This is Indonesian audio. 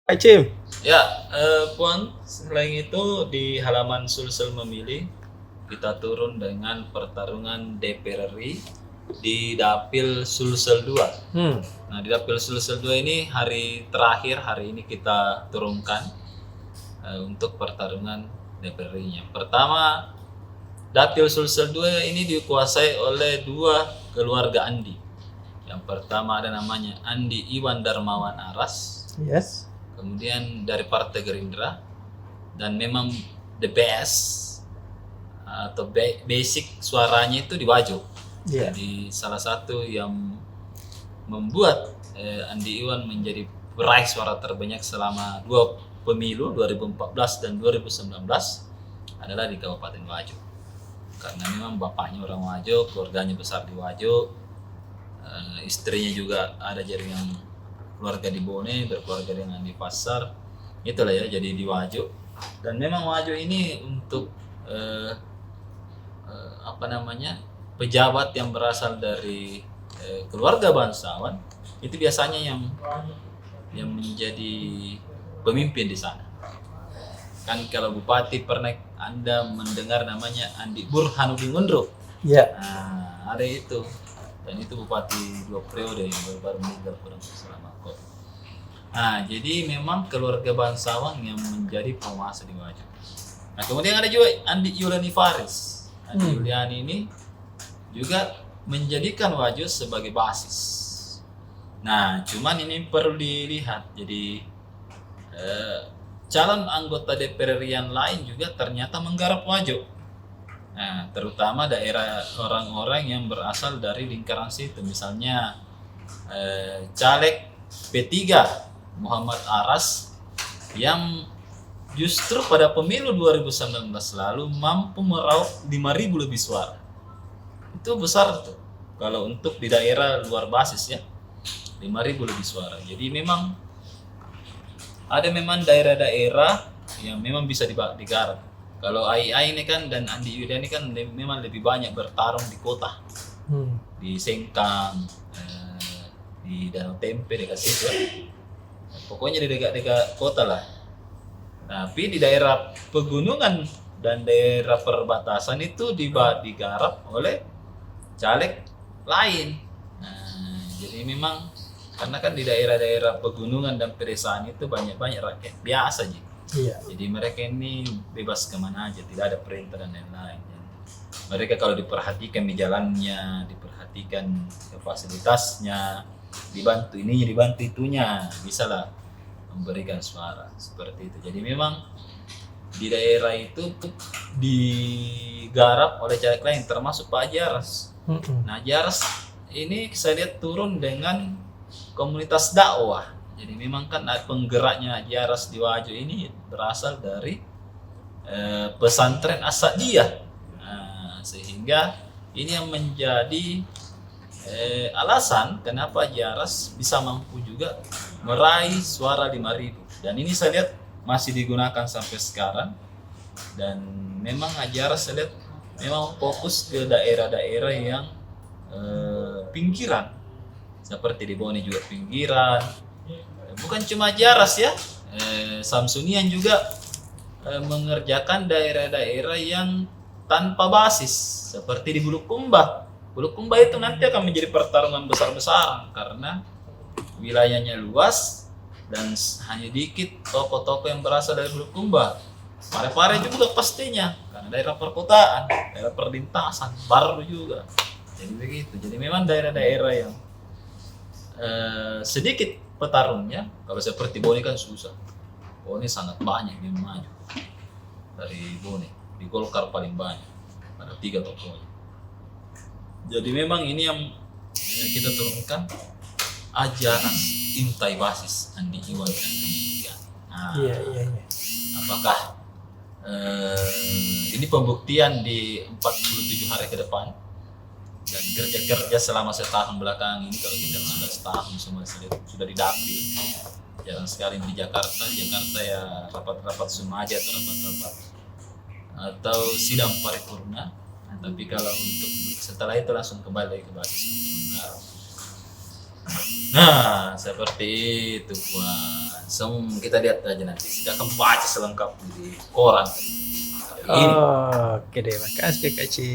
Hai Cim. Ya, Puan, selain itu di halaman Sulsel Memilih kita turun dengan pertarungan DPR RI di Dapil Sulsel 2. Nah, di Dapil Sulsel 2 ini hari terakhir hari ini kita turunkan untuk pertarungan DPR RI-nya. Pertama, Dapil Sulsel 2 ini dikuasai oleh dua keluarga Andi. Yang pertama ada namanya Andi Iwan Darmawan Aras. Yes. Kemudian dari Partai Gerindra, dan memang the best atau basic suaranya itu di Wajo. Yeah. Jadi salah satu yang membuat Andi Iwan menjadi peraih suara terbanyak selama dua pemilu 2014 dan 2019 adalah di Kabupaten Wajo. Karena memang bapaknya orang Wajo, keluarganya besar di Wajo, istrinya juga ada jaringan keluarga di Bone, berkeluarga dengan di pasar, itulah ya, jadi di Wajo. Dan memang Wajo ini untuk pejabat yang berasal dari keluarga bangsawan itu biasanya yang menjadi pemimpin di sana. Kan kalau bupati pernah Anda mendengar namanya Andi Burhanuddin Ngundro. Iya. Nah, ada itu. Dan itu bupati 2 periode yang baru meninggal kurang selama COVID. Nah, jadi memang keluarga bangsawan yang menjadi penguasa di Wajo. Nah, kemudian ada juga Andi Yuliani Faris. Andi Yuliani ini juga menjadikan Wajo sebagai basis. Nah, cuman ini perlu dilihat. Jadi calon anggota DPR yang lain juga ternyata menggarap Wajo. Nah, terutama daerah orang-orang yang berasal dari lingkaran situ, misalnya caleg P3 Muhammad Aras yang justru pada pemilu 2019 lalu mampu meraup 5.000 lebih suara. Itu besar tuh kalau untuk di daerah luar basis ya, 5.000 lebih suara. Jadi memang ada daerah-daerah yang memang bisa digarap. Kalau AI ini kan dan Andi Yuliani kan memang lebih banyak bertarung di kota, di Sengkang, di Danau Tempe dekat situ, pokoknya di dekat kota lah. Tapi di daerah pegunungan dan daerah perbatasan itu digarap oleh caleg lain. Nah, jadi memang karena kan di daerah-daerah pegunungan dan pedesaan itu banyak rakyat biasa aja. Iya. Jadi mereka ini bebas kemana aja, tidak ada perintah dan lain-lain. Mereka kalau diperhatikan di jalannya, diperhatikan fasilitasnya, dibantu ininya, dibantu itunya, bisa lah memberikan suara seperti itu. Jadi memang di daerah itu digarap oleh caleg lain, termasuk Pak Jaras. Nah, Jaras ini saya lihat turun dengan komunitas dakwah. Jadi memang kan penggeraknya Jaras di Wajo ini berasal dari pesantren As-Sa'diyah. Nah, sehingga ini yang menjadi alasan kenapa Jaras bisa mampu juga meraih suara 5.000. Dan ini saya lihat masih digunakan sampai sekarang. Dan memang Jaras saya lihat memang fokus ke daerah-daerah yang pinggiran. Seperti di Bone juga pinggiran. Bukan cuma Jaras ya, Samsunian juga mengerjakan daerah-daerah yang tanpa basis seperti di Bulukumba. Bulukumba itu nanti akan menjadi pertarungan besar-besaran karena wilayahnya luas dan hanya dikit toko-toko yang berasal dari Bulukumba. Pare-pare juga pastinya karena daerah perkotaan, daerah perlintasan, baru juga. Jadi begitu. Jadi memang daerah-daerah yang sedikit petarungnya, kalau seperti Bone kan susah. Bone sangat banyak yang maju dari Bone, di Golkar paling banyak, ada 3 tokohnya. Jadi memang ini yang kita turunkan Jaras intai basis Andi Iwan dan Andi Yuliani. Nah, Iya. apakah ini pembuktian di 47 hari ke depan dan kerja selama setahun belakang ini, kalau kita sudah setahun semua sudah di dapil, jarang sekali di Jakarta ya rapat-rapat Sumaja atau rapat-rapat atau sidang paripurna. Nah, tapi kalau untuk setelah itu langsung kembali ke basis untuk menggarap. Nah, seperti itu, Puan. Kita lihat aja nanti. Kita akan baca selengkap di koran. Ini. Oke deh, makasih Kak Ci.